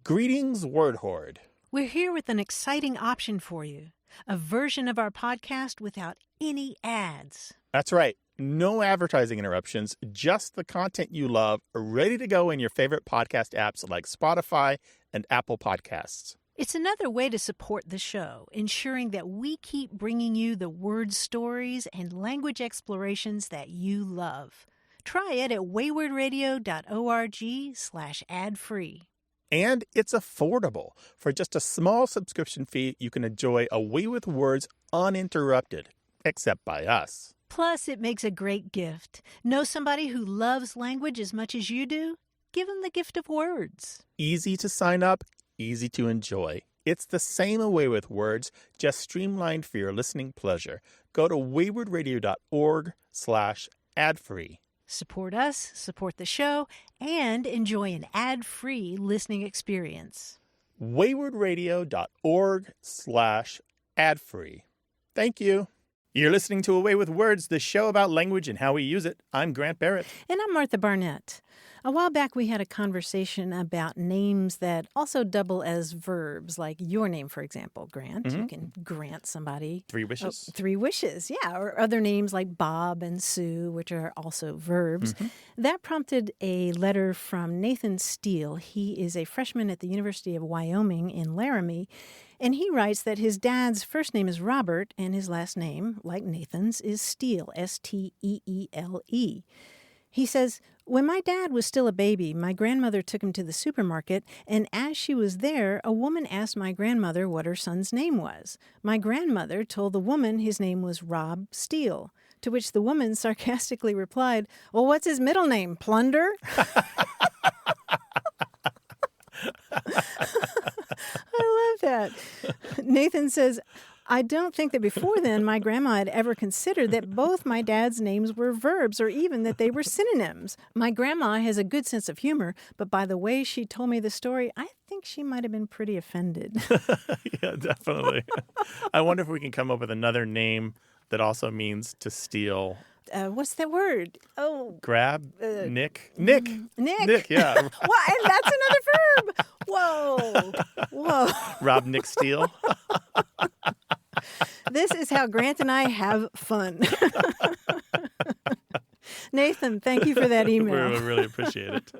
Greetings, Word Horde. We're here with an exciting option for you. A version of our podcast without any ads. That's right. No advertising interruptions, just the content you love, ready to go in your favorite podcast apps like Spotify and Apple Podcasts. It's another way to support the show, ensuring that we keep bringing you the word stories and language explorations that you love. Try it at waywardradio.org/ad-free. And it's affordable. For just a small subscription fee, you can enjoy Away with Words uninterrupted, except by us. Plus, it makes a great gift. Know somebody who loves language as much as you do? Give them the gift of words. Easy to sign up, easy to enjoy. It's the same Away with Words, just streamlined for your listening pleasure. Go to waywardradio.org/ad-free. Support us, support the show, and enjoy an ad-free listening experience. waywardradio.org/ad-free. Thank you. You're listening to Away with Words, the show about language and how we use it. I'm Grant Barrett. And I'm Martha Barnett. A while back, we had a conversation about names that also double as verbs, like your name, for example, Grant. Mm-hmm. You can grant somebody 3 wishes. 3 wishes, yeah. Or other names like Bob and Sue, which are also verbs. Mm-hmm. That prompted a letter from Nathan Steele. He is a freshman at the University of Wyoming in Laramie. And he writes that his dad's first name is Robert, and his last name, like Nathan's, is Steele, S-T-E-E-L-E. He says, when my dad was still a baby, my grandmother took him to the supermarket, and as she was there, a woman asked my grandmother what her son's name was. My grandmother told the woman his name was Rob Steele, to which the woman sarcastically replied, well, what's his middle name, Plunder? I love that. Nathan says, I don't think that before then my grandma had ever considered that both my dad's names were verbs or even that they were synonyms. My grandma has a good sense of humor, but by the way she told me the story, I think she might have been pretty offended. Yeah, definitely. I wonder if we can come up with another name that also means to steal. What's that word? Oh, grab? Nick, yeah. Well, and that's another verb. Whoa. Rob, Nick, steal. This is how Grant and I have fun. Nathan, thank you for that email. We really appreciate it.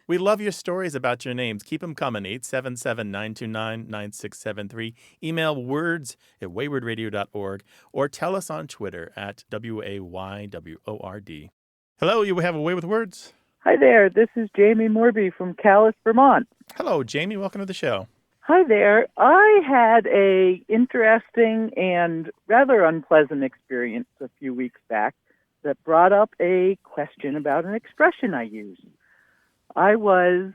We love your stories about your names. Keep them coming. 877-929-9673. Email words@waywardradio.org or tell us on Twitter at WAYWORD. Hello, you have Away with Words. Hi there. This is Jamie Morby from Calais, Vermont. Hello, Jamie. Welcome to the show. Hi there. I had a interesting and rather unpleasant experience a few weeks back that brought up a question about an expression I use. I was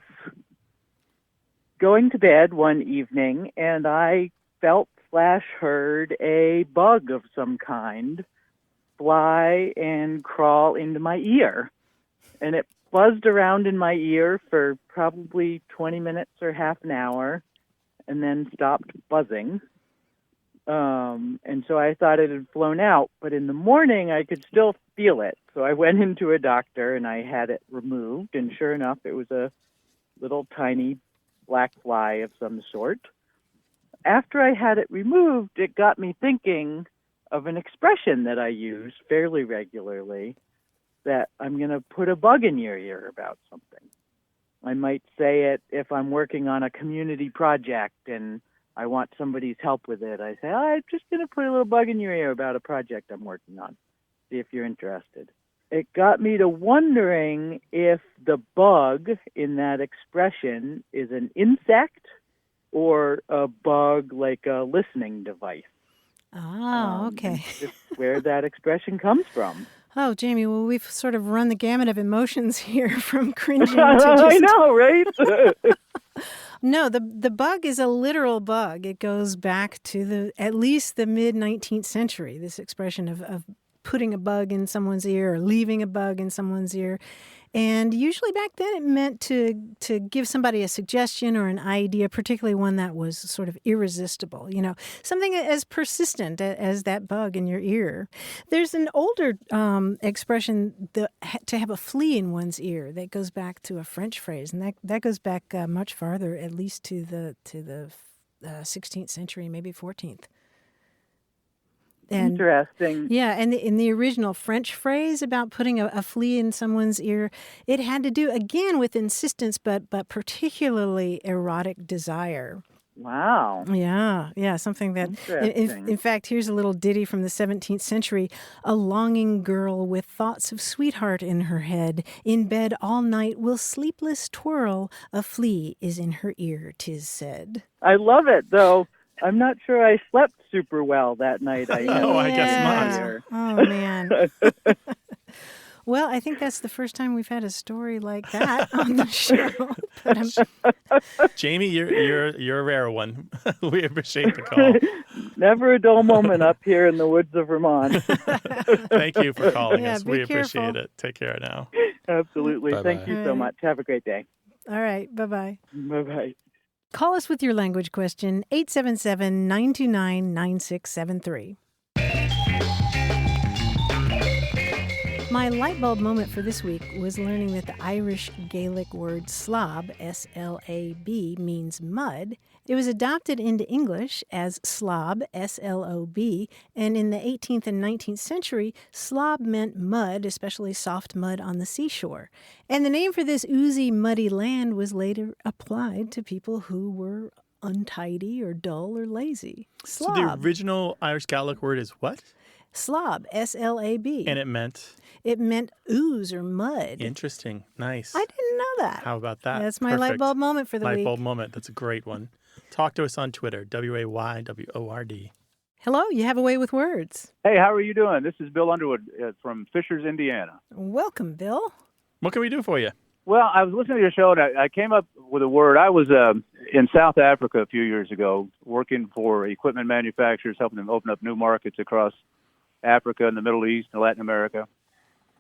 going to bed one evening and I felt/heard a bug of some kind fly and crawl into my ear. And it buzzed around in my ear for probably 20 minutes or half an hour and then stopped buzzing. And so I thought it had flown out, but in the morning I could still feel it. So I went into a doctor and I had it removed, and sure enough, it was a little tiny black fly of some sort. After I had it removed, it got me thinking of an expression that I use fairly regularly, that I'm going to put a bug in your ear about something. I might say it if I'm working on a community project and I want somebody's help with it. I say, I'm just going to put a little bug in your ear about a project I'm working on. See if you're interested. It got me to wondering if the bug in that expression is an insect or a bug like a listening device. Oh, okay. Just where that expression comes from. Oh, Jamie, well, we've sort of run the gamut of emotions here from cringing to just... I know, right? No, the bug is a literal bug. It goes back to at least the mid-19th century, this expression of putting a bug in someone's ear or leaving a bug in someone's ear. And usually back then it meant to give somebody a suggestion or an idea, particularly one that was sort of irresistible, something as persistent as that bug in your ear. There's an older expression, to have a flea in one's ear, that goes back to a French phrase, and that goes back much farther, at least to the 16th century, maybe 14th. And, interesting. Yeah, and in the original French phrase about putting a flea in someone's ear, it had to do, again, with insistence, but particularly erotic desire. Wow. Yeah, something that, Interesting. in fact, here's a little ditty from the 17th century. A longing girl with thoughts of sweetheart in her head, in bed all night will sleepless twirl, a flea is in her ear, 'tis said. I love it, though. I'm not sure I slept super well that night. I guess not. Oh, man. Well, I think that's the first time we've had a story like that on the show. Jamie, you're a rare one. We appreciate the call. Never a dull moment up here in the woods of Vermont. Thank you for calling us. We careful. appreciate it. Take care now. Absolutely. Bye-bye. Thank you so much. Have a great day. All right. Bye-bye. Bye-bye. Call us with your language question, 877-929-9673. My light bulb moment for this week was learning that the Irish Gaelic word slob, S-L-A-B, means mud. It was adopted into English as slob, S-L-O-B, and in the 18th and 19th century, slob meant mud, especially soft mud on the seashore. And the name for this oozy, muddy land was later applied to people who were untidy or dull or lazy. Slob. So the original Irish Gaelic word is what? Slob, S-L-A-B. And it meant? It meant ooze or mud. Interesting. Nice. I didn't know that. How about that? That's my light bulb moment for the week. Light bulb moment. That's a great one. Talk to us on Twitter, WAYWORD. Hello, you have a way with words. Hey, how are you doing? This is Bill Underwood from Fishers, Indiana. Welcome, Bill. What can we do for you? Well, I was listening to your show, and I came up with a word. I was in South Africa a few years ago working for equipment manufacturers, helping them open up new markets across Africa and the Middle East and Latin America.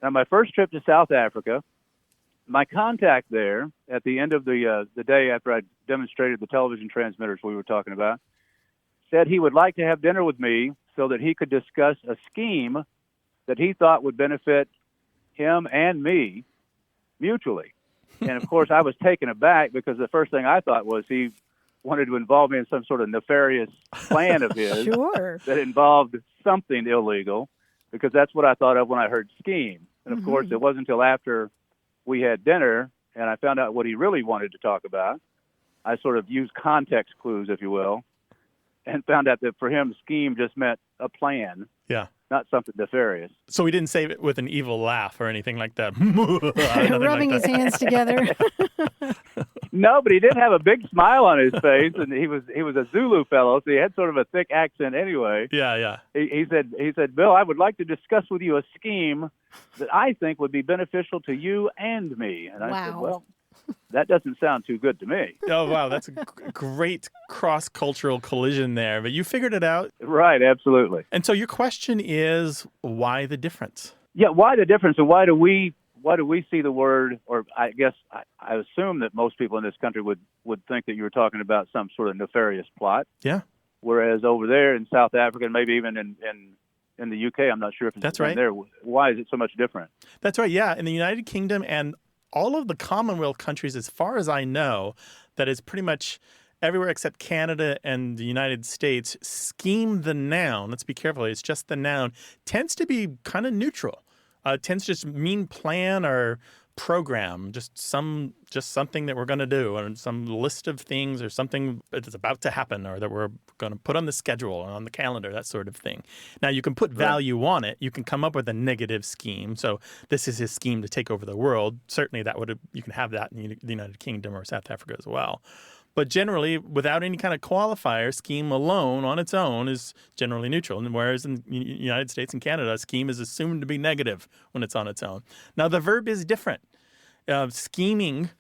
Now, my first trip to South Africa, my contact there at the end of the day after I demonstrated the television transmitters we were talking about, said he would like to have dinner with me so that he could discuss a scheme that he thought would benefit him and me mutually. And, of course, I was taken aback because the first thing I thought was he wanted to involve me in some sort of nefarious plan of his Sure. that involved something illegal, because that's what I thought of when I heard scheme. And, of course, it wasn't until after we had dinner and I found out what he really wanted to talk about. I sort of used context clues, if you will, and found out that for him, scheme just meant a plan. Yeah. Not something nefarious. So he didn't say it with an evil laugh or anything like that. Rubbing his hands together. No, but he did have a big smile on his face, and he was a Zulu fellow, so he had sort of a thick accent anyway. Yeah. He said, Bill, I would like to discuss with you a scheme that I think would be beneficial to you and me. And I said, well, that doesn't sound too good to me. Oh, wow. That's a great cross-cultural collision there. But you figured it out. Right, absolutely. And so your question is, why the difference? Yeah, why the difference, and why do we see the word, or I guess I assume that most people in this country would think that you were talking about some sort of nefarious plot. Yeah. Whereas over there in South Africa, and maybe even in the UK, I'm not sure if it's That's right. there. Why is it so much different? That's right, yeah. In the United Kingdom and all of the Commonwealth countries, as far as I know, that is pretty much everywhere except Canada and the United States, scheme the noun, let's be careful, it's just the noun, tends to be kind of neutral. Tends to just mean plan or program, just something that we're going to do, or some list of things, or something that's about to happen, or that we're going to put on the schedule or on the calendar, that sort of thing. Now, you can put value on it. You can come up with a negative scheme. So this is his scheme to take over the world. Certainly, you can have that in the United Kingdom or South Africa as well. But generally, without any kind of qualifier, scheme alone on its own is generally neutral. And whereas in the United States and Canada, scheme is assumed to be negative when it's on its own. Now, the verb is different. Scheming,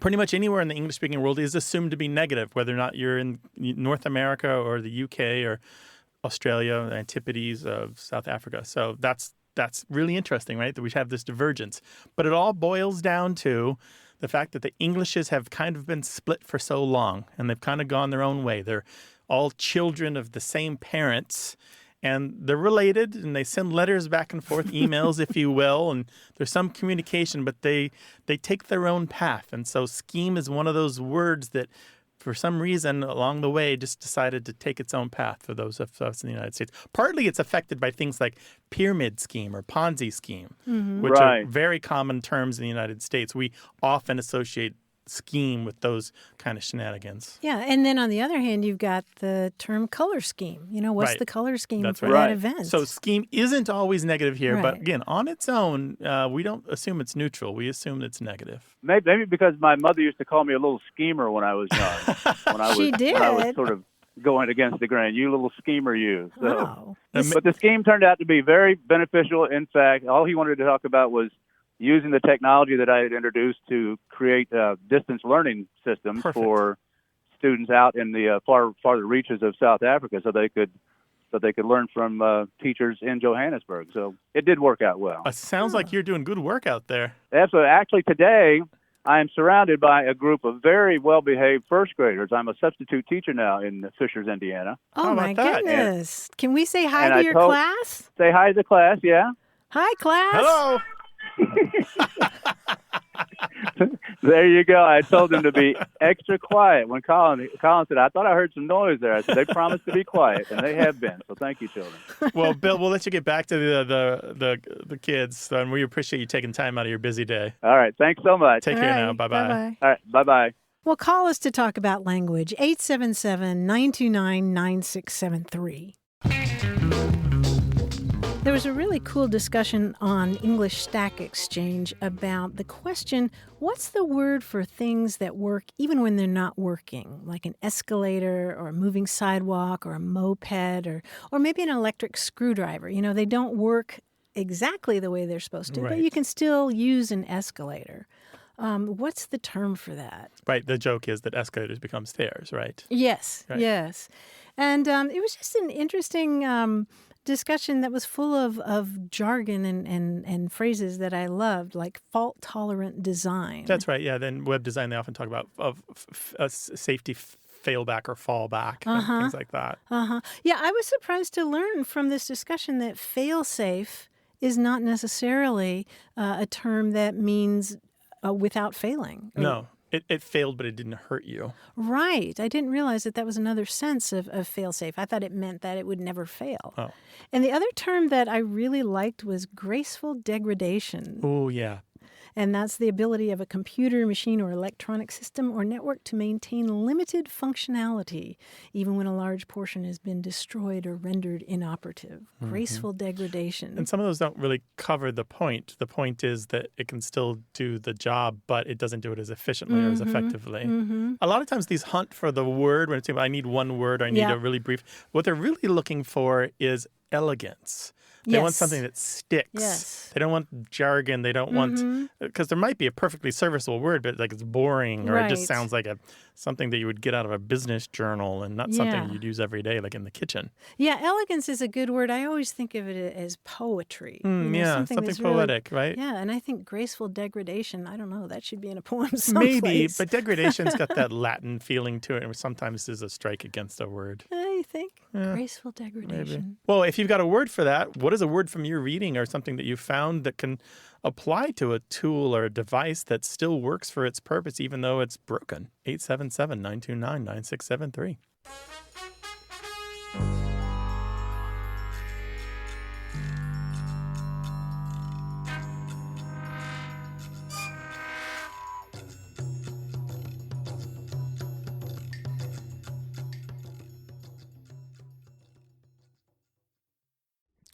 pretty much anywhere in the English-speaking world, is assumed to be negative, whether or not you're in North America or the UK or Australia, the Antipodes of South Africa. So that's that's really interesting, right? That we have this divergence. But it all boils down to the fact that the Englishes have kind of been split for so long, and they've kind of gone their own way. They're all children of the same parents, and they're related, and they send letters back and forth, emails, if you will, and there's some communication, but they take their own path. And so scheme is one of those words that, for some reason, along the way, just decided to take its own path for those of us in the United States. Partly it's affected by things like pyramid scheme or Ponzi scheme, which are very common terms in the United States. We often associate scheme with those kind of shenanigans. Yeah, and then on the other hand, you've got the term color scheme. What's the color scheme for that event? So scheme isn't always negative here, but again, on its own, we don't assume it's neutral. We assume it's negative. Maybe because my mother used to call me a little schemer when I was young. When I was sort of going against the grain. You little schemer, you. So. But the scheme turned out to be very beneficial. In fact, all he wanted to talk about was using the technology that I had introduced to create distance learning systems for students out in the farther reaches of South Africa, so they could learn from teachers in Johannesburg. So it did work out well. It sounds like you're doing good work out there. Absolutely. Actually, today I am surrounded by a group of very well-behaved first graders. I'm a substitute teacher now in Fishers, Indiana. Oh, my goodness. Can we say hi to your class? Say hi to the class, yeah. Hi, class. Hello. There you go. I told them to be extra quiet when Colin said, I thought I heard some noise there. I said, they promised to be quiet, and they have been. So thank you, children. Well, Bill, we'll let you get back to the kids, and we appreciate you taking time out of your busy day. All right. Thanks so much. Take care now. Bye-bye. All right. Bye-bye. Well, call us to talk about language, 877-929-9673. There was a really cool discussion on English Stack Exchange about the question, what's the word for things that work even when they're not working, like an escalator or a moving sidewalk or a moped or maybe an electric screwdriver? They don't work exactly the way they're supposed to, but you can still use an escalator. What's the term for that? Right. The joke is that escalators become stairs, right? Yes, yes. And it was just an interesting discussion that was full of jargon and phrases that I loved, like fault-tolerant design. That's right, yeah. Then web design, they often talk about safety failback or fallback, and things like that. Yeah, I was surprised to learn from this discussion that fail-safe is not necessarily a term that means without failing. No. It failed, but it didn't hurt you. Right. I didn't realize that was another sense of fail-safe. I thought it meant that it would never fail. Oh. And the other term that I really liked was graceful degradation. Oh, yeah. And that's the ability of a computer, machine, or electronic system or network to maintain limited functionality, even when a large portion has been destroyed or rendered inoperative. Graceful degradation. And some of those don't really cover the point. The point is that it can still do the job, but it doesn't do it as efficiently or as effectively. A lot of times these hunt for the word, when it's saying, I need one word, or I need a really brief. What they're really looking for is elegance. They want something that sticks. Yes. They don't want jargon. They don't want, because there might be a perfectly serviceable word, but like it's boring or it just sounds like something that you would get out of a business journal and not something you'd use every day, like in the kitchen. Yeah, elegance is a good word. I always think of it as poetry. Something poetic, really, right? Yeah, and I think graceful degradation, I don't know, that should be in a poem someplace. Maybe, but degradation's got that Latin feeling to it, and sometimes is a strike against a word. You think? Yeah, graceful degradation. Maybe. Well, if you've got a word for that, what is a word from your reading or something that you found that can apply to a tool or a device that still works for its purpose, even though it's broken? 877-929-9673.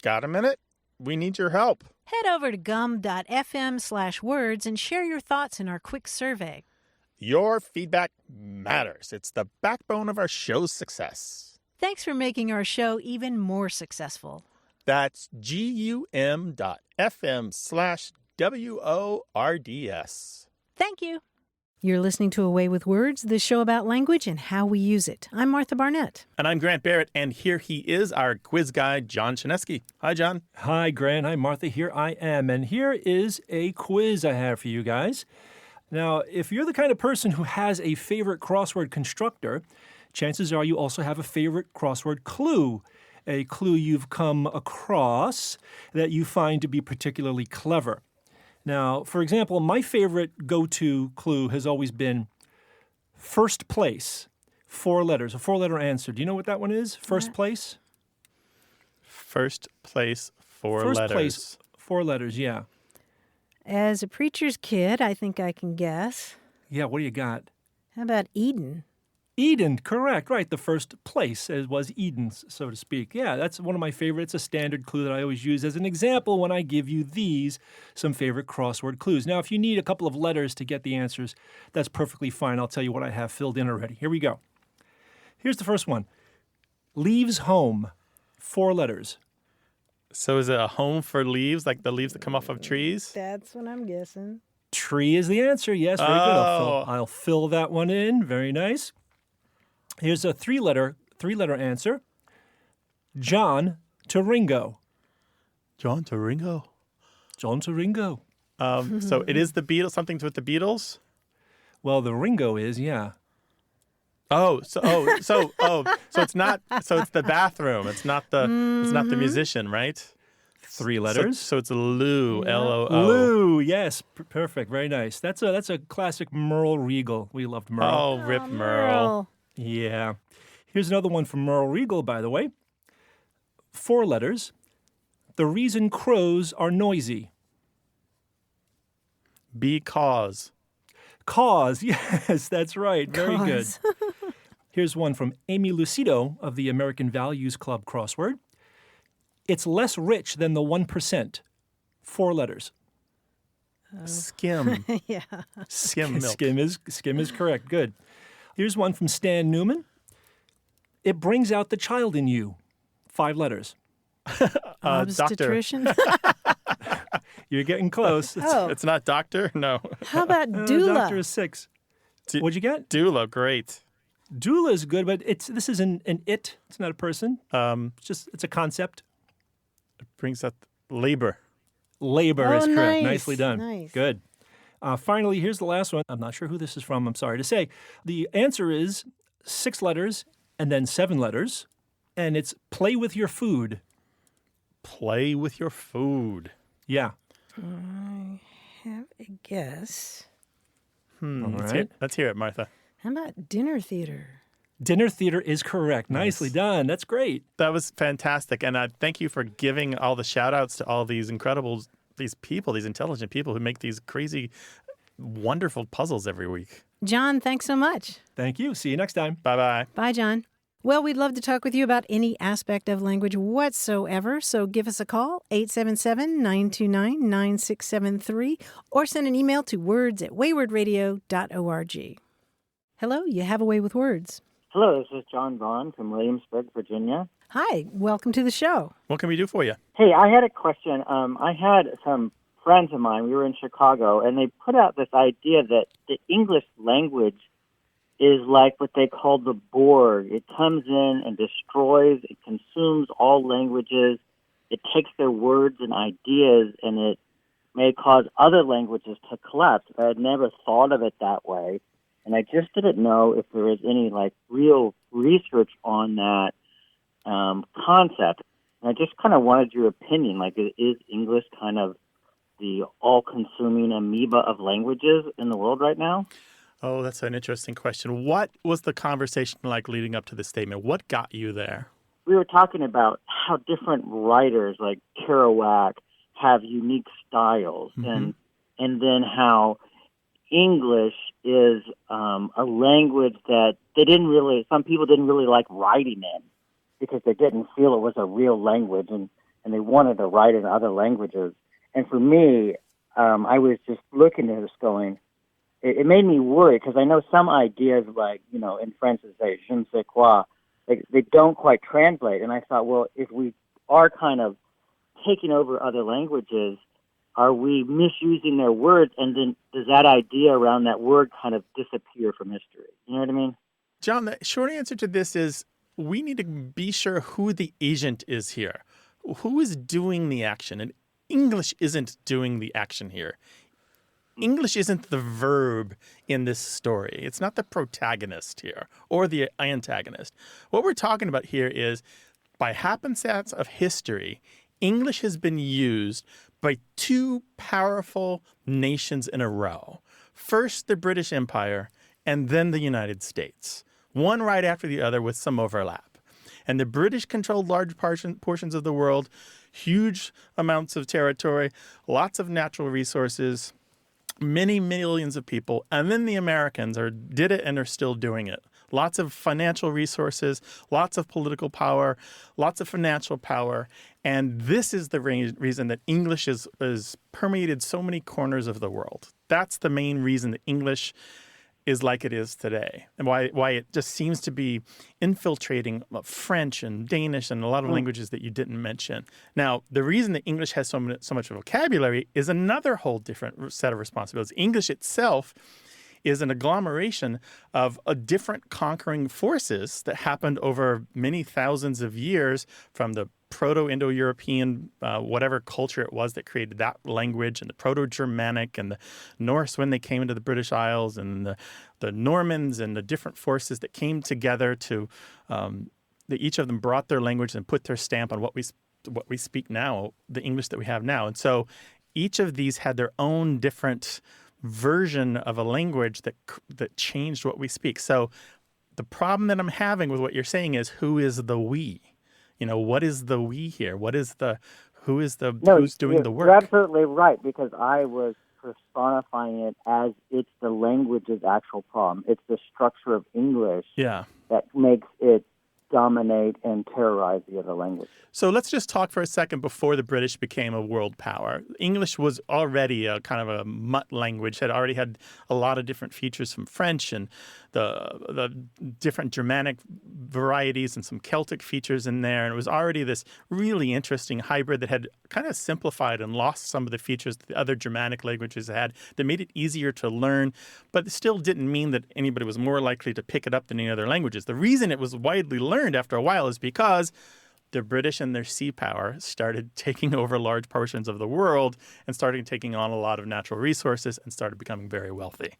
Got a minute? We need your help. Head over to gum.fm/words and share your thoughts in our quick survey. Your feedback matters. It's the backbone of our show's success. Thanks for making our show even more successful. That's gum.fm/WORDS. Thank you. You're listening to Away with Words, the show about language and how we use it. I'm Martha Barnett. And I'm Grant Barrett, and here he is, our quiz guy, John Chinesky. Hi, John. Hi, Grant. Hi, Martha. Here I am. And here is a quiz I have for you guys. Now, if you're the kind of person who has a favorite crossword constructor, chances are you also have a favorite crossword clue, a clue you've come across that you find to be particularly clever. Now, for example, my favorite go-to clue has always been first place, 4 letters, a 4-letter answer. Do you know what that one is? First place? First place, 4 First letters. place, 4 letters, yeah. As a preacher's kid, I think I can guess. Yeah, what do you got? How about Eden? Eden, correct, right. The first place was Eden, so to speak. Yeah, that's one of my favorites, a standard clue that I always use as an example when I give you some favorite crossword clues. Now, if you need a couple of letters to get the answers, that's perfectly fine. I'll tell you what I have filled in already. Here we go. Here's the first one. Leaves home, 4 letters. So is it a home for leaves, like the leaves that come off of trees? That's what I'm guessing. Tree is the answer. Yes, very good. I'll fill that one in. Very nice. Here's a 3-letter answer. John to Ringo. John to Ringo. John to Ringo. So it is the Beatles, something with the Beatles? Well, the Ringo is, yeah. So it's not, so it's the bathroom. It's not the musician, right? 3 letters. So it's Lou, L-O-O. Lou, yes, perfect, very nice. That's a classic Merle Regal. We loved Merle. Oh, Rip Merle. Yeah. Here's another one from Merle Regal, by the way. 4 letters. The reason crows are noisy. Because. Cause, yes, that's right. Very good. Cause. Here's one from Amy Lucido of the American Values Club crossword. It's less rich than the 1%. 4 letters. Skim. Yeah. Skim milk. Skim is correct. Good. Here's one from Stan Newman. It brings out the child in you. 5 letters. Obstetrician? You're getting close. It's not doctor? No. How about doula? Doctor is 6. What'd you get? Doula, great. Doula is good, but this is an it. It's not a person. It's a concept. It brings up labor. Labor is correct. Nice. Nicely done. Nice. Good. Finally, here's the last one. I'm not sure who this is from. I'm sorry to say. The answer is 6 letters and then 7 letters, and it's play with your food. Play with your food. Yeah. I have a guess. All Let's right. hear it, Martha. How about dinner theater? Dinner theater is correct. Nicely done. That's great. That was fantastic. And thank you for giving all the shout outs to all these incredible, these people, these intelligent people who make these crazy, wonderful puzzles every week. John, thanks so much. Thank you. See you next time. Bye-bye. Bye, John. Well, we'd love to talk with you about any aspect of language whatsoever, so give us a call, 877-929-9673, or send an email to words@waywardradio.org. Hello, you have a way with words. Hello, this is John Vaughn from Williamsburg, Virginia. Hi, welcome to the show. What can we do for you? Hey, I had a question. I had some friends of mine, we were in Chicago, and they put out this idea that the English language is like what they call the Borg. It comes in and destroys, it consumes all languages, it takes their words and ideas, and it may cause other languages to collapse. I had never thought of it that way, and I just didn't know if there was any real research on that concept. And I just kind of wanted your opinion. Is English kind of the all-consuming amoeba of languages in the world right now? Oh, that's an interesting question. What was the conversation like leading up to this statement? What got you there? We were talking about how different writers like Kerouac have unique styles, and then how English is a language that some people didn't really like writing in because they didn't feel it was a real language, and they wanted to write in other languages. And for me, I was just looking at this going, it made me worry because I know some ideas in French they say, je ne sais quoi, they don't quite translate. And I thought, well, if we are kind of taking over other languages, are we misusing their words, and then does that idea around that word kind of disappear from history? You know what I mean? John, the short answer to this is we need to be sure who the agent is here. Who is doing the action? And English isn't doing the action here. English isn't the verb in this story. It's not the protagonist here or the antagonist. What we're talking about here is, by happenstance of history, English has been used by two powerful nations in a row. First, the British Empire, and then the United States. One right after the other with some overlap. And the British controlled large portions of the world, huge amounts of territory, lots of natural resources, many millions of people. And then the Americans did it and are still doing it. Lots of financial resources, lots of political power, lots of financial power. And this is the reason that English is permeated so many corners of the world. That's the main reason that English is like it is today, and why it just seems to be infiltrating French and Danish and a lot of languages that you didn't mention. Now, the reason that English has so much vocabulary is another whole different set of responsibilities. English itself is an agglomeration of different conquering forces that happened over many thousands of years, from the Proto-Indo-European, whatever culture it was that created that language, and the Proto-Germanic and the Norse when they came into the British Isles, and the Normans and the different forces that came together to that each of them brought their language and put their stamp on what we speak now, the English that we have now. And so each of these had their own different version of a language that changed what we speak. So the problem that I'm having with what you're saying is, who is the we? What is the we here? Who's doing the work? You're absolutely right, because I was personifying it as it's the language's actual problem. It's the structure of English that makes it dominate and terrorize the other languages. So let's just talk for a second before the British became a world power. English was already a kind of a mutt language, had already had a lot of different features from French and the different Germanic varieties and some Celtic features in there. And it was already this really interesting hybrid that had kind of simplified and lost some of the features that the other Germanic languages had, that made it easier to learn, but it still didn't mean that anybody was more likely to pick it up than any other languages. The reason it was widely learned after a while is because the British and their sea power started taking over large portions of the world and started taking on a lot of natural resources and started becoming very wealthy.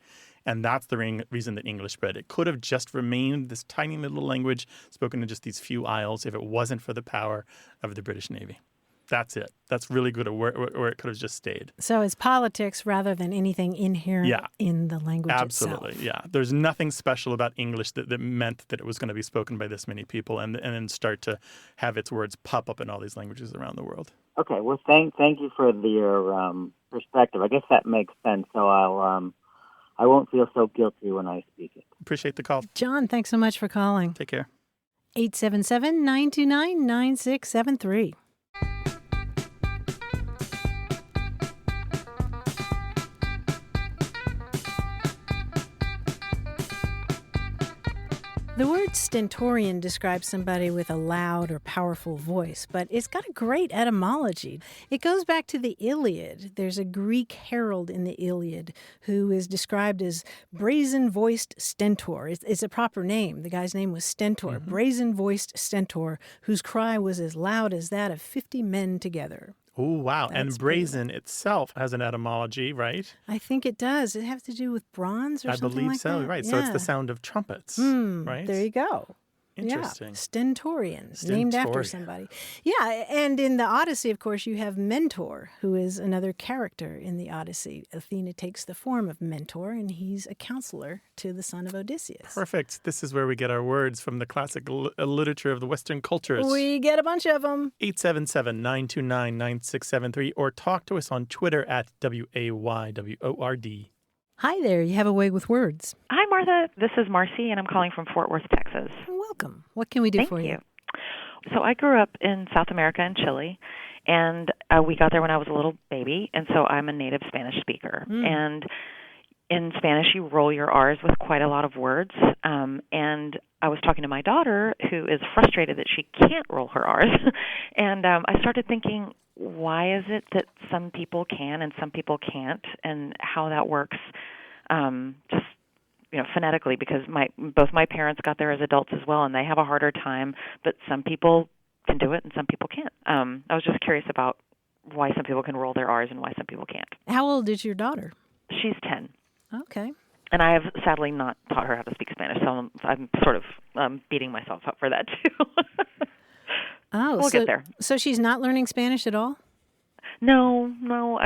And that's the reason that English spread. It could have just remained this tiny little language spoken in just these few isles if it wasn't for the power of the British Navy. That's it. That's really good where it could have just stayed. So it's politics rather than anything inherent in the language Absolutely, itself. yeah. There's nothing special about English that meant that it was going to be spoken by this many people and then start to have its words pop up in all these languages around the world. Okay, well, thank you for your perspective. I guess that makes sense, so I won't feel so guilty when I speak it. Appreciate the call. John, thanks so much for calling. Take care. 877-929-9673. The word stentorian describes somebody with a loud or powerful voice, but it's got a great etymology. It goes back to the Iliad. There's a Greek herald in the Iliad who is described as brazen-voiced stentor. It's a proper name. The guy's name was Stentor, brazen-voiced stentor, whose cry was as loud as that of 50 men together. Oh, wow. That's and brazen itself has an etymology, right? I think it does. It have to do with bronze or something like that? I believe so, right. Yeah. So it's the sound of trumpets, right? There you go. Interesting. Yeah. Stentorians, named after somebody. Yeah, and in the Odyssey, of course, you have Mentor, who is another character in the Odyssey. Athena takes the form of Mentor, and he's a counselor to the son of Odysseus. Perfect. This is where we get our words from the classic literature of the Western cultures. We get a bunch of them. 877-929-9673, or talk to us on Twitter at WAYWORD. Hi there. You have a way with words. Hi, Martha. This is Marcy, and I'm calling from Fort Worth, Texas. Welcome. What can we do for you? So I grew up in South America in Chile, and we got there when I was a little baby, and so I'm a native Spanish speaker. And in Spanish, you roll your R's with quite a lot of words, and I was talking to my daughter, who is frustrated that she can't roll her R's, and I started thinking, why is it that some people can and some people can't, and how that works, just phonetically, because both my parents got there as adults as well, and they have a harder time, but some people can do it and some people can't. I was just curious about why some people can roll their R's and why some people can't. How old is your daughter? She's 10. Okay. And I have sadly not taught her how to speak Spanish, so I'm sort of beating myself up for that too. We'll get there. So she's not learning Spanish at all? No.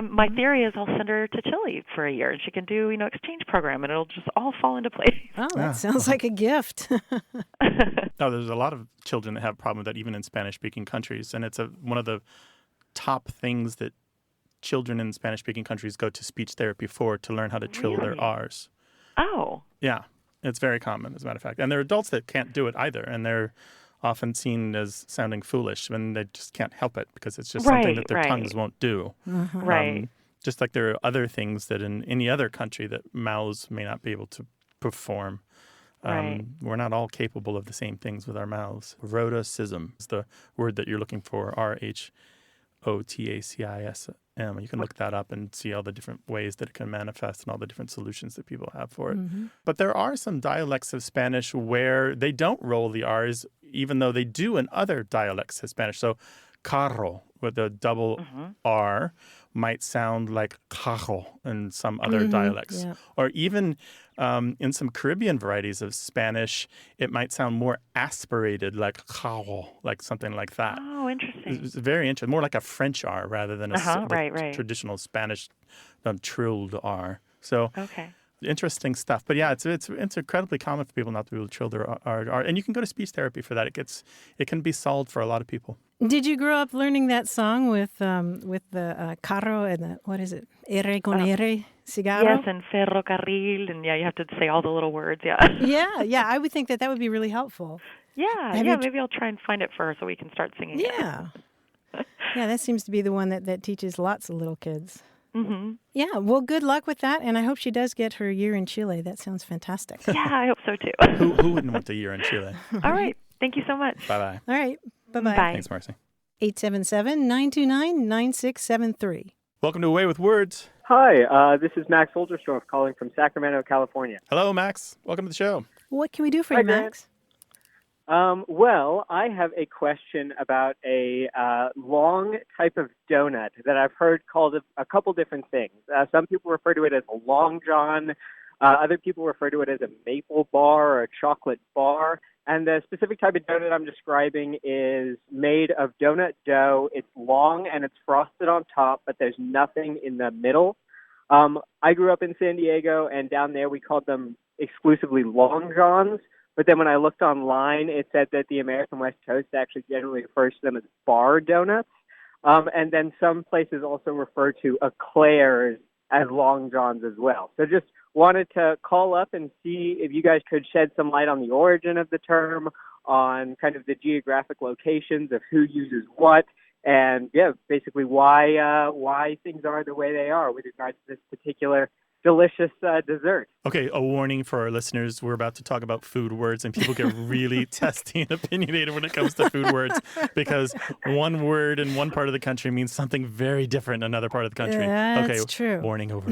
My theory is I'll send her to Chile for a year, and she can do exchange program, and it'll just all fall into place. Oh, that sounds like a gift. No, there's a lot of children that have a problem with that, even in Spanish-speaking countries, and it's one of the top things that children in Spanish-speaking countries go to speech therapy for, to learn how to trill their R's. Oh. Yeah, it's very common, as a matter of fact. And there are adults that can't do it either, and they're often seen as sounding foolish when they just can't help it because it's just something that their tongues won't do. Mm-hmm. Right. Just like there are other things that in any other country that mouths may not be able to perform. We're not all capable of the same things with our mouths. Rhotacism is the word that you're looking for, RHOTACISM. You can look that up and see all the different ways that it can manifest and all the different solutions that people have for it. Mm-hmm. But there are some dialects of Spanish where they don't roll the R's, even though they do in other dialects of Spanish. So carro with a double R might sound like cajo in some other dialects. Yeah. Or even in some Caribbean varieties of Spanish, it might sound more aspirated, like cajo, like something like that. Oh, interesting. It's very interesting. More like a French R rather than a traditional Spanish trilled R. So interesting stuff. But yeah, it's incredibly common for people not to be able to trill their R. And you can go to speech therapy for that. It can be solved for a lot of people. Did you grow up learning that song with the carro and the, what is it? R con R, cigarro? Yes, and ferrocarril, and you have to say all the little words, Yeah, I would think that would be really helpful. Yeah, maybe I'll try and find it for her so we can start singing it. Yeah, that seems to be the one that teaches lots of little kids. Mm-hmm. Yeah, well, good luck with that, and I hope she does get her year in Chile. That sounds fantastic. Yeah, I hope so too. Who wouldn't want a year in Chile? All right, thank you so much. Bye-bye. All right, bye-bye. Bye. Thanks, Marcy. 877-929-9673. Welcome to Away with Words. Hi, this is Max Olderstorff calling from Sacramento, California. Hello, Max. Welcome to the show. What can we do for you, Max? Well, I have a question about a long type of donut that I've heard called a couple different things. Some people refer to it as a long john. Other people refer to it as a maple bar or a chocolate bar. And the specific type of donut I'm describing is made of donut dough. It's long and it's frosted on top, but there's nothing in the middle. I grew up in San Diego, and down there we called them exclusively long johns. But then when I looked online, it said that the American West Coast actually generally refers to them as bar donuts. And then some places also refer to eclairs as long johns as well. So just wanted to call up and see if you guys could shed some light on the origin of the term, on kind of the geographic locations of who uses what, and basically why things are the way they are with regards to this particular delicious dessert. Okay, a warning for our listeners. We're about to talk about food words, and people get really testy and opinionated when it comes to food words, because one word in one part of the country means something very different in another part of the country. That's true. Warning over.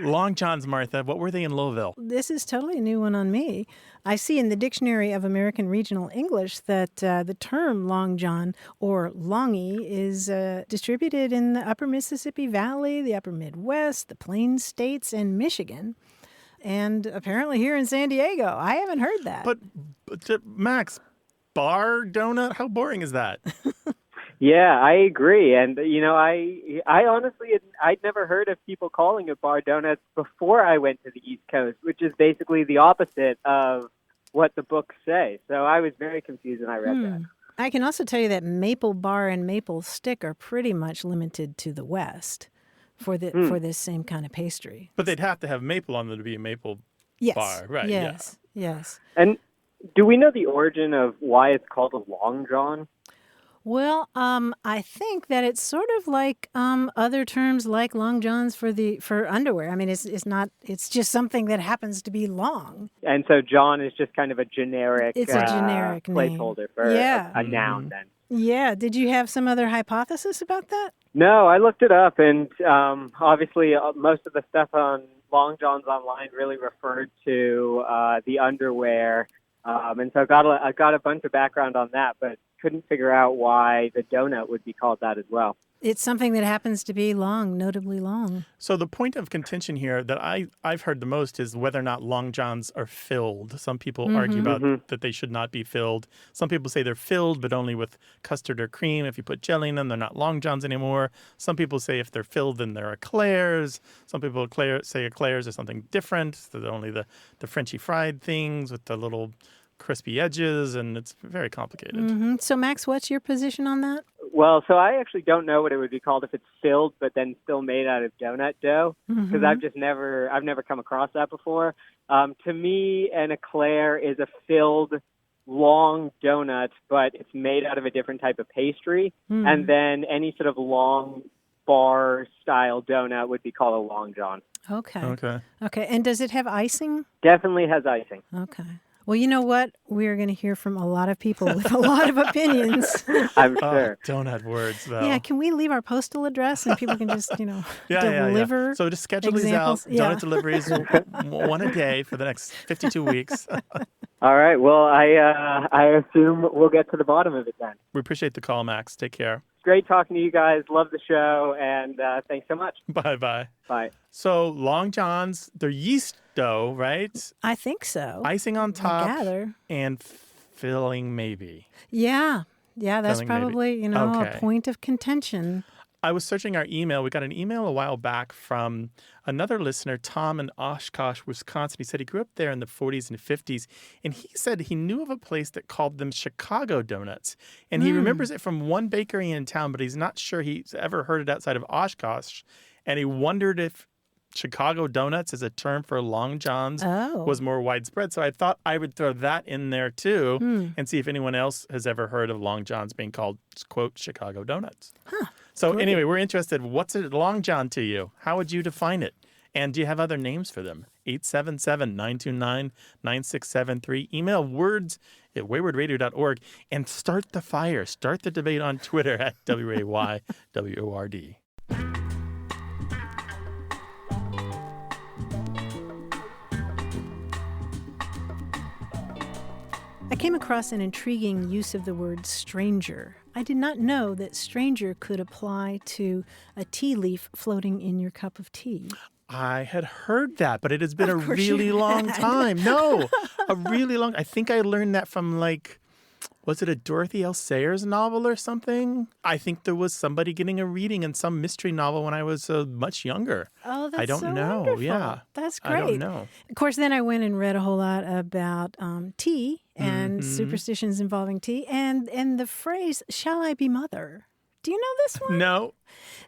Long johns, Martha, what were they in Louisville? This is totally a new one on me. I see in the Dictionary of American Regional English that the term long john or longy is distributed in the upper Mississippi Valley, the upper Midwest, the Plains States, and Michigan. And apparently here in San Diego. I haven't heard that. But Max, bar donut? How boring is that? Yeah, I agree. And, I honestly, I'd never heard of people calling it bar donuts before I went to the East Coast, which is basically the opposite of what the books say. So I was very confused when I read that. I can also tell you that maple bar and maple stick are pretty much limited to the West for this same kind of pastry. But they'd have to have maple on them to be a maple bar, right? Yes. And do we know the origin of why it's called a long john? Well, I think that it's sort of like other terms like long johns for underwear. I mean, it's just something that happens to be long. And so John is just kind of a generic. It's a generic placeholder for a noun then. Yeah. Did you have some other hypothesis about that? No, I looked it up, and obviously most of the stuff on Long Johns online really referred to the underwear, and so I got a bunch of background on that, but couldn't figure out why the donut would be called that as well. It's something that happens to be long, notably long. So the point of contention here that I've heard the most is whether or not long johns are filled. Some people argue about that they should not be filled. Some people say they're filled, but only with custard or cream. If you put jelly in them, they're not long johns anymore. Some people say if they're filled, then they're eclairs. Some people say eclairs are something different. So they're only the Frenchy fried things with the little crispy edges, and it's very complicated. So, Max, what's your position on that? Well, so I actually don't know what it would be called if it's filled, but then still made out of donut dough, because I've never come across that before. To me, an eclair is a filled long donut, but it's made out of a different type of pastry, and then any sort of long bar style donut would be called a long john. Okay. And does it have icing? Definitely has icing. Okay. Well, you know what? We're going to hear from a lot of people with a lot of opinions. I'm sure. Donut words, though. Yeah, can we leave our postal address and people can just, deliver? Yeah. So just schedule examples? these out. Donut deliveries, one a day for the next 52 weeks. All right. Well, I assume we'll get to the bottom of it then. We appreciate the call, Max. Take care. Great talking to you guys. Love the show, and thanks so much. Bye-bye. Bye. So long johns, they're yeast dough, right? I think so. Icing on top. I gather. And filling maybe. Yeah, that's Filling probably, maybe. a point of contention. I was searching our email. We got an email a while back from another listener, Tom in Oshkosh, Wisconsin. He said he grew up there in the 40s and 50s, and he said he knew of a place that called them Chicago donuts. And he remembers it from one bakery in town, but he's not sure he's ever heard it outside of Oshkosh. And he wondered if Chicago donuts as a term for long johns was more widespread. So I thought I would throw that in there too and see if anyone else has ever heard of long johns being called, quote, Chicago donuts. So anyway, we're interested. What's a long john to you? How would you define it? And do you have other names for them? 877-929-9673. Email words at waywardradio.org and start the fire. Start the debate on Twitter at WAYWORD. I came across an intriguing use of the word stranger. I did not know that stranger could apply to a tea leaf floating in your cup of tea. I had heard that, but it has been a really long time. No, a really long. I think I learned that from was it a Dorothy L. Sayers novel or something? I think there was somebody getting a reading in some mystery novel when I was much younger. Oh, that's I don't so know. wonderful. Yeah, that's great. I don't know. Of course, then I went and read a whole lot about tea and superstitions involving tea, and the phrase "Shall I be mother?" Do you know this one? No.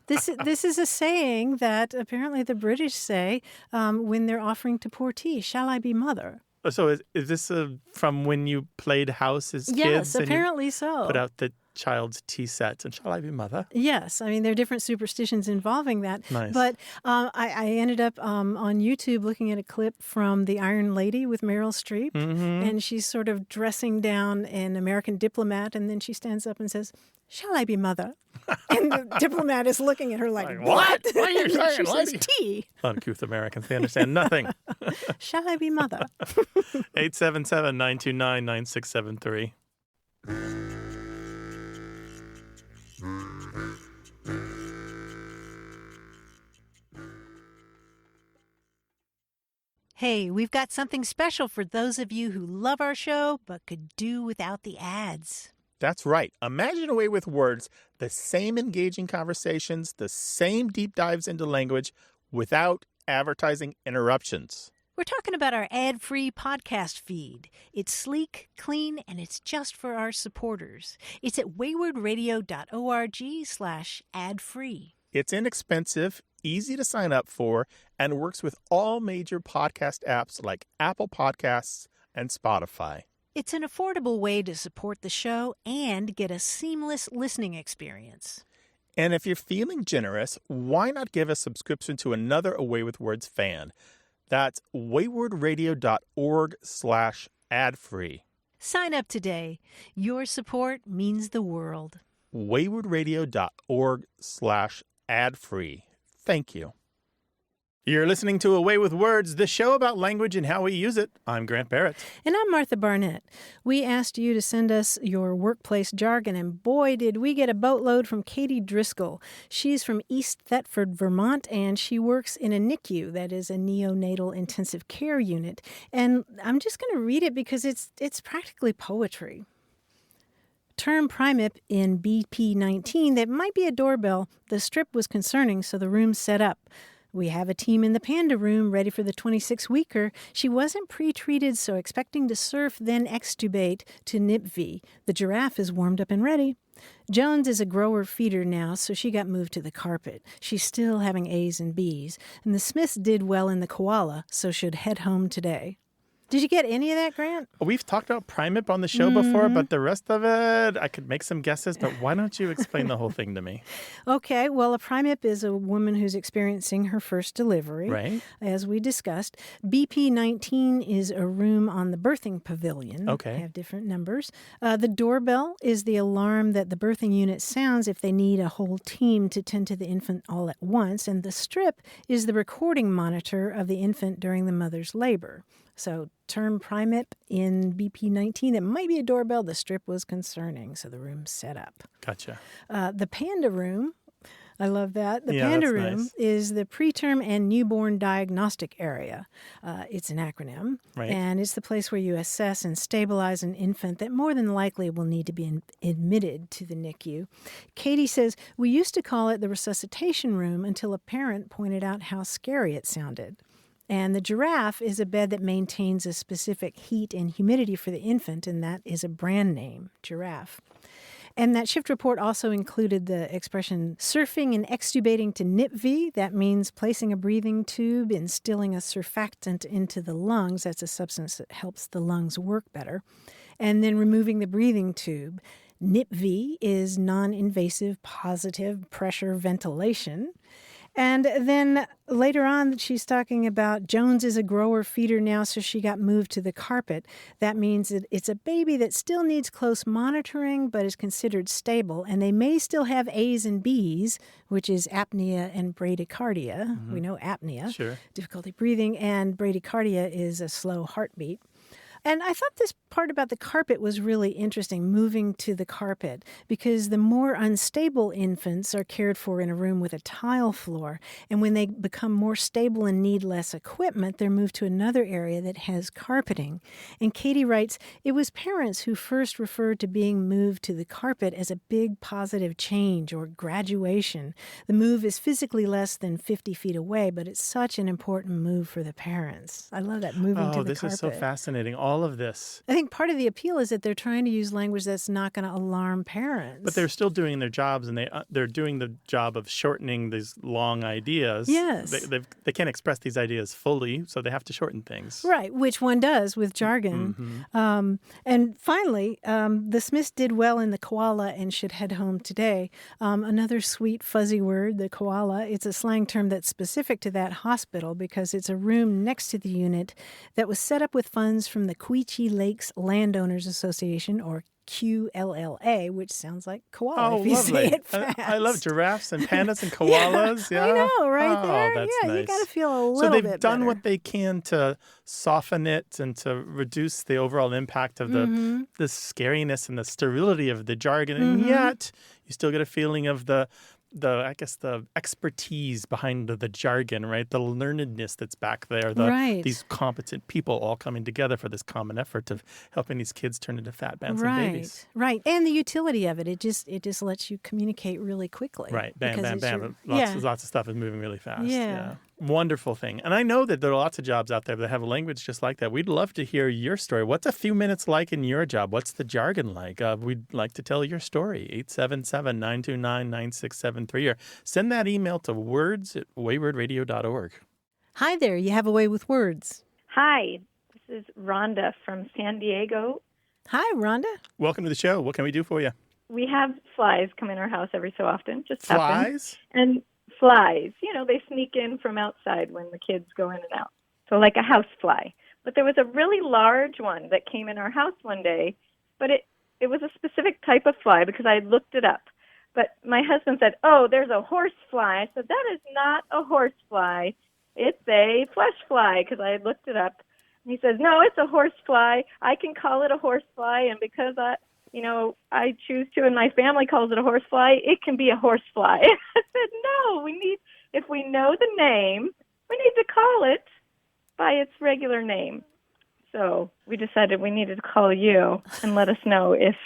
This is a saying that apparently the British say when they're offering to pour tea. Shall I be mother? So is this from when you played house as kids? Yes, and apparently you so. Put out the child's tea sets and shall I be mother? Yes. I mean, there are different superstitions involving that. Nice. But I ended up on YouTube looking at a clip from The Iron Lady with Meryl Streep. And she's sort of dressing down an American diplomat. And then she stands up and says, "Shall I be mother?" And the diplomat is looking at her like, "What?" What are you saying, She says, lady? "Tea." Uncouth Americans, they understand nothing. Shall I be mother? 877-929-9673. Hey, we've got something special for those of you who love our show but could do without the ads. That's right. Imagine a way with words, the same engaging conversations, the same deep dives into language without advertising interruptions. We're talking about our ad-free podcast feed. It's sleek, clean, and it's just for our supporters. It's at waywardradio.org/ad-free. It's inexpensive, easy to sign up for, and works with all major podcast apps like Apple Podcasts and Spotify. It's an affordable way to support the show and get a seamless listening experience. And if you're feeling generous, why not give a subscription to another Away with Words fan? That's waywardradio.org/ad-free. Sign up today. Your support means the world. waywardradio.org/ad-free. Thank you. You're listening to Away with Words, the show about language and how we use it. I'm Grant Barrett. And I'm Martha Barnett. We asked you to send us your workplace jargon, and boy, did we get a boatload from Katie Driscoll. She's from East Thetford, Vermont, and she works in a NICU, that is a neonatal intensive care unit. And I'm just going to read it because it's practically poetry. Term primip in BP19 that might be a doorbell. The strip was concerning, so the room's set up. We have a team in the Panda room ready for the 26-weeker. She wasn't pre-treated, so expecting to surf, then extubate to NIPV. The giraffe is warmed up and ready. Jones is a grower feeder now, so she got moved to the carpet. She's still having A's and B's. And the Smiths did well in the koala, so should head home today. Did you get any of that, Grant? We've talked about primip on the show before, but the rest of it, I could make some guesses, but why don't you explain the whole thing to me? Okay, well, a primip is a woman who's experiencing her first delivery, right? As we discussed. BP19 is a room on the birthing pavilion. Okay. They have different numbers. The doorbell is the alarm that the birthing unit sounds if they need a whole team to tend to the infant all at once. And the strip is the recording monitor of the infant during the mother's labor. So term primip in BP19, it might be a doorbell. The strip was concerning, so the room's set up. Gotcha. The Panda room, I love that. The Yeah, Panda that's room nice. is the preterm and newborn diagnostic area. It's an acronym, Right. and it's the place where you assess and stabilize an infant that more than likely will need to be admitted to the NICU. Katie says, we used to call it the resuscitation room until a parent pointed out how scary it sounded. And the giraffe is a bed that maintains a specific heat and humidity for the infant, and that is a brand name, Giraffe. And that shift report also included the expression surfing and extubating to NIPV. That means placing a breathing tube, instilling a surfactant into the lungs. That's a substance that helps the lungs work better. And then removing the breathing tube. NIPV is non-invasive positive pressure ventilation. And then later on, she's talking about Jones is a grower feeder now, so she got moved to the carpet. That means that it's a baby that still needs close monitoring, but is considered stable. And they may still have A's and B's, which is apnea and bradycardia. Mm-hmm. We know apnea, Sure. Difficulty breathing, and bradycardia is a slow heartbeat. And I thought this part about the carpet was really interesting, moving to the carpet, because the more unstable infants are cared for in a room with a tile floor. And when they become more stable and need less equipment, they're moved to another area that has carpeting. And Katie writes, it was parents who first referred to being moved to the carpet as a big positive change or graduation. The move is physically less than 50 feet away, but it's such an important move for the parents. I love that, moving to the this carpet. is so fascinating. All of this. I think part of the appeal is that they're trying to use language that's not going to alarm parents. But they're still doing their jobs, and they're doing the job of shortening these long ideas. Yes. They can't express these ideas fully, so they have to shorten things. Right, which one does with jargon. Mm-hmm. And finally, the Smiths did well in the koala and should head home today. Another sweet, fuzzy word, the koala. It's a slang term that's specific to that hospital because it's a room next to the unit that was set up with funds from the Quechee Lakes Landowners Association, or QLLA, which sounds like koala if you say it fast. I love giraffes and pandas and koalas. Yeah, I know, right there. That's yeah, nice. You got to feel a little So bit they've done better. what they can to soften it and to reduce the overall impact of the scariness and the sterility of the jargon, and yet you still get a feeling of the expertise behind the jargon, right? The learnedness that's back there. These competent people all coming together for this common effort of helping these kids turn into fat bouncing babies. Right. And the utility of it. It just lets you communicate really quickly. Right. Bam, because bam, it's bam. Lots of stuff is moving really fast. Yeah. Wonderful thing. And I know that there are lots of jobs out there that have a language just like that. We'd love to hear your story. What's a few minutes like in your job? What's the jargon like? We'd like to tell your story. 877-929-9673, or send that email to words@waywardradio.org. Hi there. You have a way with words. Hi, this is Rhonda from San Diego. Hi, Rhonda. Welcome to the show. What can we do for you? We have flies come in our house every so often. Just Flies? happens. And flies, they sneak in from outside when the kids go in and out. So like a house fly. But there was a really large one that came in our house one day, but it was a specific type of fly because I had looked it up. But my husband said, "Oh, there's a horse fly." I said, "That is not a horse fly. It's a flesh fly," because I had looked it up. And he says, "No, it's a horse fly. I can call it a horse fly, and because I choose to, and my family calls it a horse fly, it can be a horse fly." I said, "No, if we know the name, we need to call it by its regular name." So we decided we needed to call you and let us know if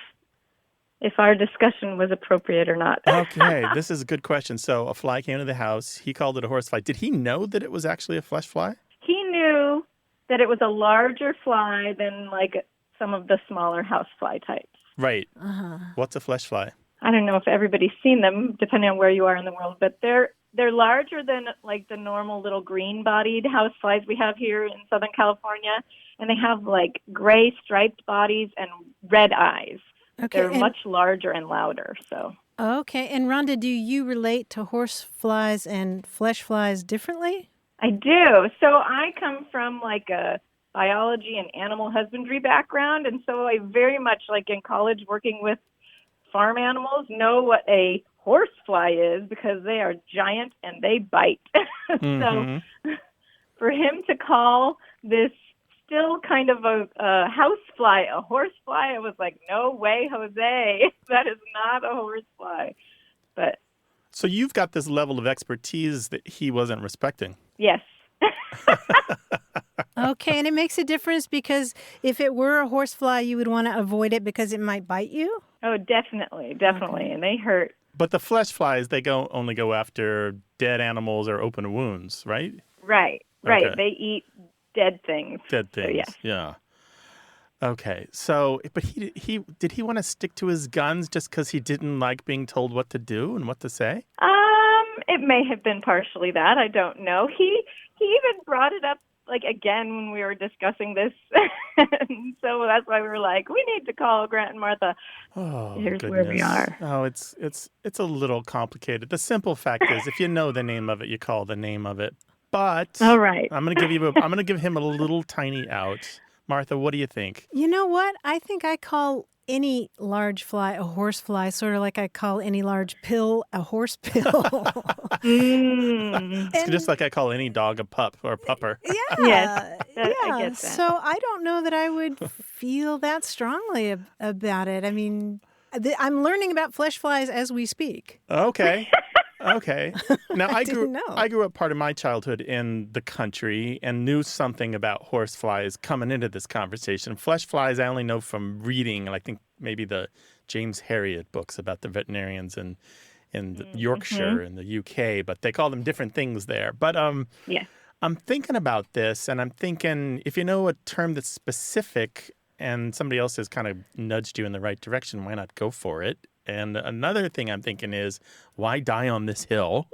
our discussion was appropriate or not. Okay, this is a good question. So a fly came to the house. He called it a horsefly. Did he know that it was actually a flesh fly? He knew that it was a larger fly than like some of the smaller housefly types. Right. What's a flesh fly? I don't know if everybody's seen them, depending on where you are in the world, but they're larger than like the normal little green-bodied houseflies we have here in Southern California, and they have like gray striped bodies and red eyes. Okay, They're much larger and louder. So. Okay, and Rhonda, do you relate to horse flies and flesh flies differently? I do. So I come from like a biology and animal husbandry background, and so I very much, like in college working with farm animals, know what a horse fly is because they are giant and they bite. So for him to call this still kind of a house fly a horse fly, I was like, no way, Jose, that is not a horse fly. But so you've got this level of expertise that he wasn't respecting. Yes. Okay, and it makes a difference because if it were a horsefly, you would want to avoid it because it might bite you? Oh, definitely. Okay. And they hurt. But the flesh flies, they only go after dead animals or open wounds, right? Right. Okay. They eat dead things. Dead things, so, yes. Yeah. Okay, so, but did he want to stick to his guns just because he didn't like being told what to do and what to say? It may have been partially that. I don't know. He even brought it up like again when we were discussing this. So that's why we were like, we need to call Grant and Martha. Oh, here's goodness. where we are. Oh, it's a little complicated. The simple fact is, if you know the name of it, you call the name of it. But all right, I'm gonna give him a little tiny out. Martha, what do you think? You know what? I think I call any large fly a horse fly, sort of like I call any large pill a horse pill. It's just like I call any dog a pup or a pupper. Yeah. Yes, I get that. So I don't know that I would feel that strongly about it. I mean, I'm learning about flesh flies as we speak. Okay. Now I grew up part of my childhood in the country and knew something about horse flies coming into this conversation. Flesh flies I only know from reading, and I think maybe the James Herriot books about the veterinarians in Yorkshire in the UK, but they call them different things there. But yeah. I'm thinking about this, and I'm thinking if you know a term that's specific and somebody else has kind of nudged you in the right direction, why not go for it? And another thing I'm thinking is, why die on this hill?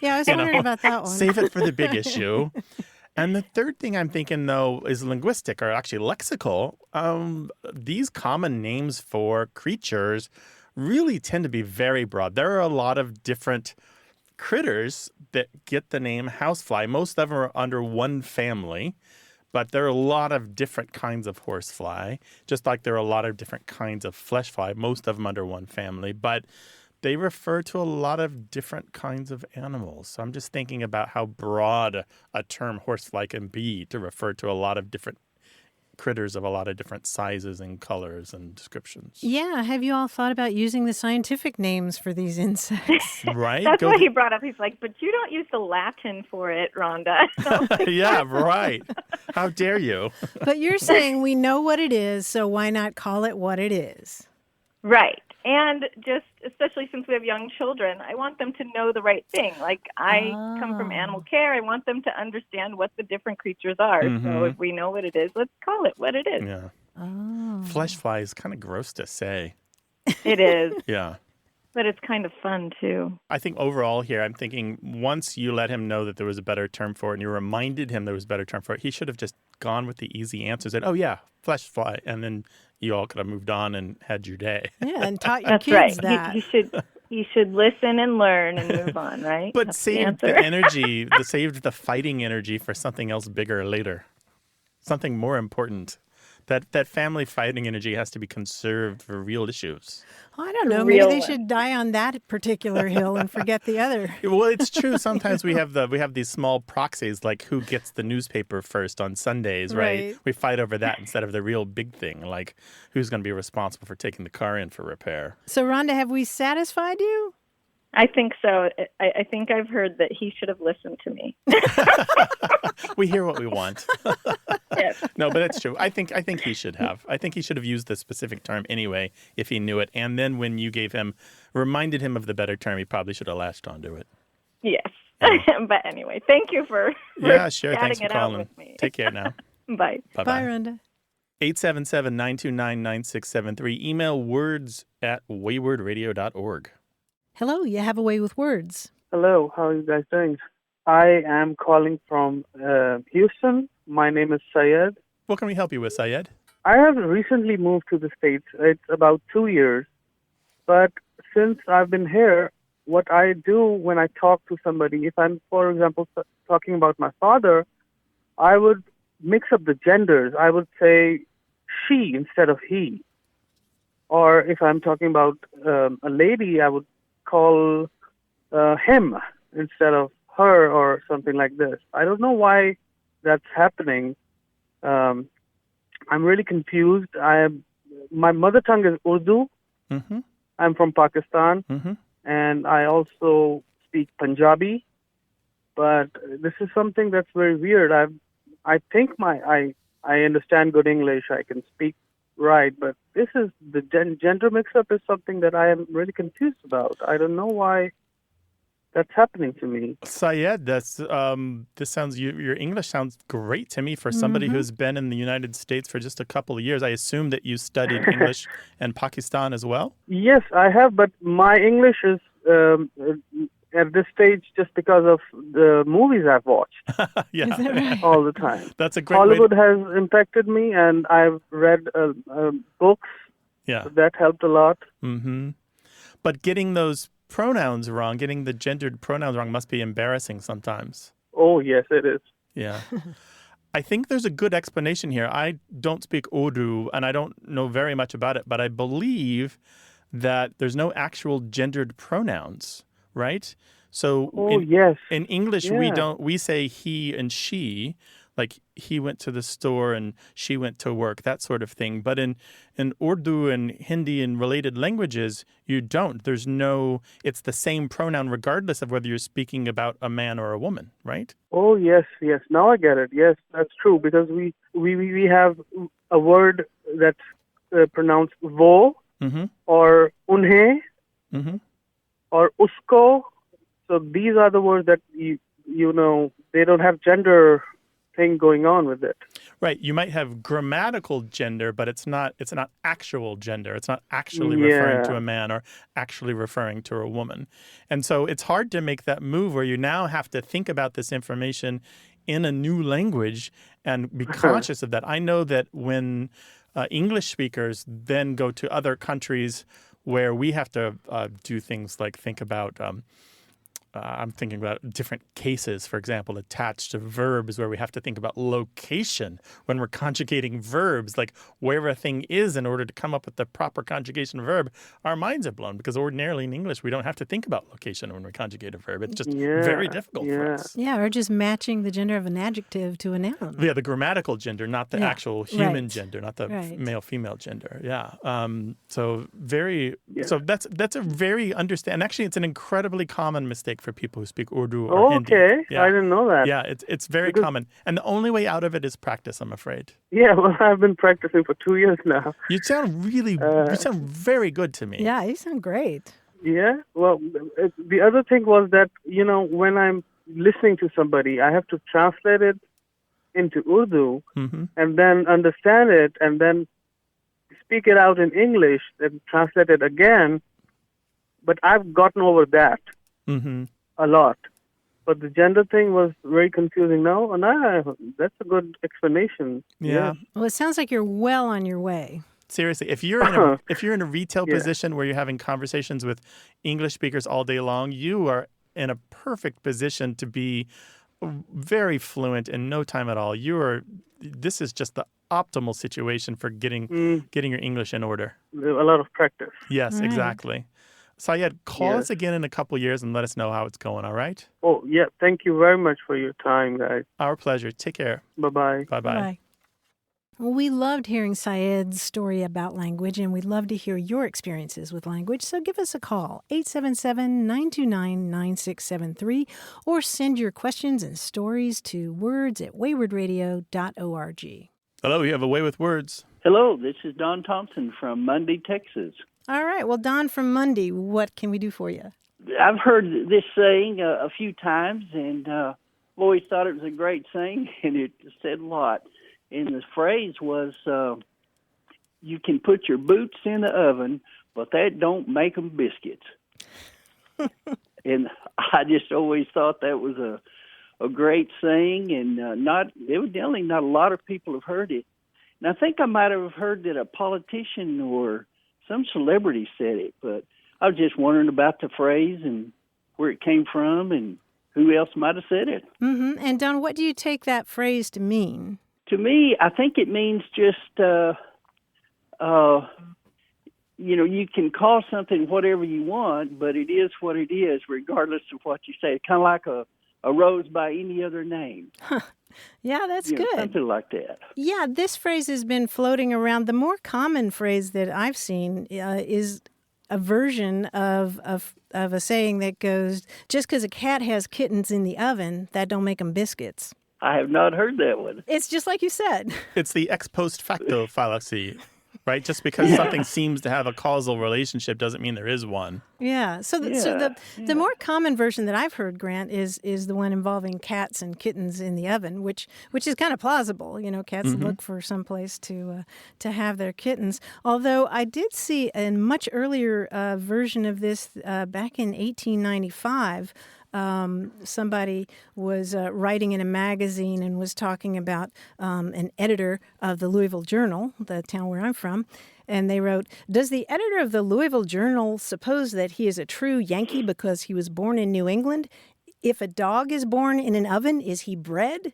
Yeah, I was wondering about that one. Save it for the big issue. And the third thing I'm thinking, though, is linguistic, or actually lexical. These common names for creatures really tend to be very broad. There are a lot of different critters that get the name housefly. Most of them are under one family. But there are a lot of different kinds of horsefly, just like there are a lot of different kinds of fleshfly, most of them under one family. But they refer to a lot of different kinds of animals. So I'm just thinking about how broad a term horsefly can be to refer to a lot of different critters of a lot of different sizes and colors and descriptions. Yeah. Have you all thought about using the scientific names for these insects? Right? That's what he brought up. He's like, but you don't use the Latin for it, Rhonda. Yeah, right. How dare you? But you're saying we know what it is, so why not call it what it is? Right. And just, especially since we have young children, I want them to know the right thing. Like, I come from animal care. I want them to understand what the different creatures are. So if we know what it is, let's call it what it is. Yeah. Flesh fly is kind of gross to say. It is. Yeah. But it's kind of fun, too. I think overall here, I'm thinking once you let him know that there was a better term for it and you reminded him there was a better term for it, he should have just gone with the easy answers and, oh, yeah, flesh fly. And then you all could have moved on and had your day. Yeah, and taught your That's kids right. that. You should listen and learn and move on, right? But save the energy, save the fighting energy for something else bigger later. something more important. That family fighting energy has to be conserved for real issues. I don't know. Maybe Real they one. should die on that particular hill and forget the other. Well, it's true. Sometimes we have these small proxies, like who gets the newspaper first on Sundays, right? Right. We fight over that instead of the real big thing, like who's going to be responsible for taking the car in for repair. So, Rhonda, have we satisfied you? I think so. I think I've heard that he should have listened to me. We hear what we want. Yes. No, but that's true. I think he should have. I think he should have used the specific term anyway if he knew it. And then when you reminded him of the better term, he probably should have latched onto it. Yes. But anyway, thank you for Yeah, sure. chatting Thanks for it out calling. with me. Take care now. Bye. Bye, Bye-bye. Rhonda. 877-929-9673. Email words@waywardradio.org. Hello, you have a way with words. Hello, how are you guys doing? I am calling from Houston. My name is Syed. What can we help you with, Syed? I have recently moved to the States. It's about 2 years. But since I've been here, what I do when I talk to somebody, if I'm, for example, talking about my father, I would mix up the genders. I would say she instead of he. Or if I'm talking about a lady, I would call him instead of her or something like this. I don't know why that's happening. I'm really confused. My mother tongue is Urdu. Mm-hmm. I'm from Pakistan, Mm-hmm. and I also speak Punjabi. But this is something that's very weird. I think I understand good English. I can speak right, but this is the gender mix-up is something that I am really confused about. I don't know why that's happening to me. Syed, your English sounds great to me for somebody who's been in the United States for just a couple of years. I assume that you studied English in Pakistan as well? Yes, I have, but my English is at this stage just because of the movies I've watched Yeah. Is that right? all the time. That's a great Hollywood way has impacted me, and I've read books Yeah. that helped a lot. Mm-hmm. But getting those pronouns wrong, getting the gendered pronouns wrong must be embarrassing sometimes. Oh, yes, it is. Yeah. I think there's a good explanation here. I don't speak Urdu, and I don't know very much about it, but I believe that there's no actual gendered pronouns, right? So yes. in English, Yeah. we say he and she, like he went to the store and she went to work, that sort of thing. But in Urdu and Hindi and related languages, you don't. It's the same pronoun regardless of whether you're speaking about a man or a woman, right? Oh, yes. Now I get it. Yes, that's true, because we have a word that's pronounced wo Mm-hmm. or unhe Mm-hmm. or usko. So these are the words that you know they don't have gender thing going on with it. Right. You might have grammatical gender, but it's not actual gender. It's not actually Yeah. referring to a man or actually referring to a woman. And so it's hard to make that move where you now have to think about this information in a new language and be conscious of that. I know that when English speakers then go to other countries where we have to do things like think about I'm thinking about different cases, for example, attached to verbs where we have to think about location when we're conjugating verbs, like where a thing is in order to come up with the proper conjugation verb. Our minds are blown because ordinarily in English, we don't have to think about location when we conjugate a verb. It's just very difficult for us. Yeah, or just matching the gender of an adjective to a noun. Yeah, the grammatical gender, not the actual human gender, not the male-female gender. Yeah. So that's a very and actually it's an incredibly common mistake for people who speak Urdu or Hindi. Okay, Yeah. I didn't know that. Yeah, it's very common. And the only way out of it is practice, I'm afraid. Yeah, well, I've been practicing for 2 years now. You sound very good to me. Yeah, you sound great. Yeah, well, the other thing was that, when I'm listening to somebody, I have to translate it into Urdu and then understand it and then speak it out in English and translate it again. But I've gotten over that a lot. But the gender thing was very confusing now, and that's a good explanation. Yeah. Well, it sounds like you're well on your way. Seriously, if you're in a retail position where you're having conversations with English speakers all day long, you are in a perfect position to be very fluent in no time at all. This is just the optimal situation for getting your English in order. A lot of practice. Yes, Right. exactly. Syed, call Yes. us again in a couple years and let us know how it's going, all right? Oh, yeah. Thank you very much for your time, guys. Our pleasure. Take care. Bye-bye. Bye-bye. Bye. Well, we loved hearing Syed's story about language, and we'd love to hear your experiences with language. So give us a call, 877-929-9673, or send your questions and stories to words@waywardradio.org. Hello, you have a way with words. Hello, this is Don Thompson from Mundy, Texas. All right. Well, Don from Mundy, what can we do for you? I've heard this saying a few times, and I've always thought it was a great saying, and it said a lot. And the phrase was, you can put your boots in the oven, but that don't make them biscuits. And I just always thought that was a great saying, and evidently not a lot of people have heard it. And I think I might have heard that a politician or some celebrity said it, but I was just wondering about the phrase and where it came from and who else might have said it. Mm-hmm. And Don, what do you take that phrase to mean? To me, I think it means just, you can call something whatever you want, but it is what it is, regardless of what you say. It's kind of like a rose by any other name. Huh. Yeah, that's good. Something like that. Yeah, this phrase has been floating around. The more common phrase that I've seen is a version of a saying that goes, just because a cat has kittens in the oven, that don't make them biscuits. I have not heard that one. It's just like you said. It's the ex post facto fallacy, right? Just because something seems to have a causal relationship doesn't mean there is one. Yeah. So the more common version that I've heard, Grant, is the one involving cats and kittens in the oven, which is kind of plausible. You know, cats look for some place to have their kittens. Although I did see a much earlier version of this back in 1895. Somebody was writing in a magazine and was talking about an editor of the Louisville Journal, the town where I'm from, and they wrote, "Does the editor of the Louisville Journal suppose that he is a true Yankee because he was born in New England? If a dog is born in an oven, is he bred?"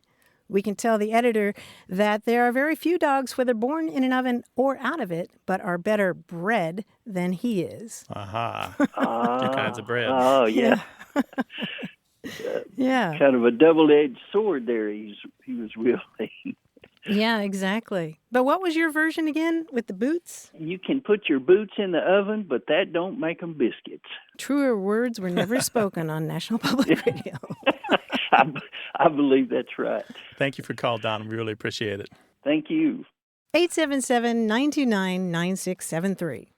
We can tell the editor that there are very few dogs, whether born in an oven or out of it, but are better bred than he is. Aha. Two kinds of bread. Oh, yeah. Yeah. Kind of a double-edged sword there he was wielding. Yeah, exactly. But what was your version again with the boots? You can put your boots in the oven, but that don't make them biscuits. Truer words were never spoken on National Public Radio. I believe that's right. Thank you for calling, Don. We really appreciate it. Thank you. 877-929-9673.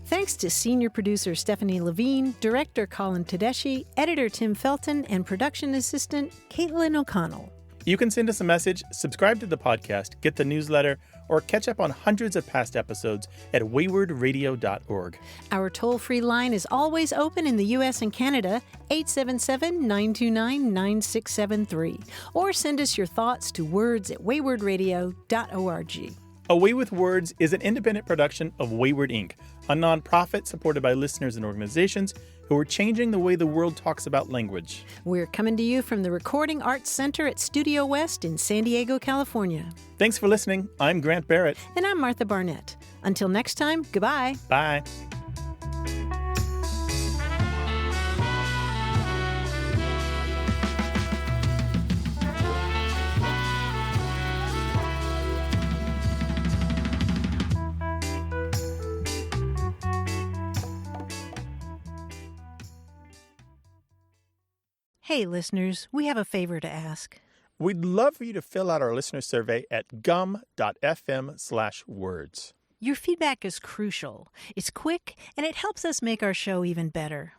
Thanks to senior producer Stephanie Levine, director Colin Tedeschi, editor Tim Felton, and production assistant Caitlin O'Connell. You can send us a message, subscribe to the podcast, get the newsletter, or catch up on hundreds of past episodes at waywardradio.org. Our toll-free line is always open in the U.S. and Canada, 877-929-9673. Or send us your thoughts to words@waywardradio.org. A Way with Words is an independent production of Wayward Inc., a nonprofit supported by listeners and organizations who are changing the way the world talks about language. We're coming to you from the Recording Arts Center at Studio West in San Diego, California. Thanks for listening. I'm Grant Barrett. And I'm Martha Barnett. Until next time, goodbye. Bye. Hey, listeners, we have a favor to ask. We'd love for you to fill out our listener survey at gum.fm/words. Your feedback is crucial. It's quick, and it helps us make our show even better.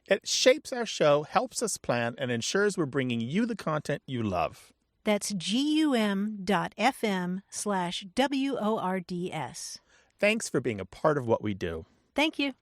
It shapes our show, helps us plan, and ensures we're bringing you the content you love. That's gum.fm/WORDS. Thanks for being a part of what we do. Thank you.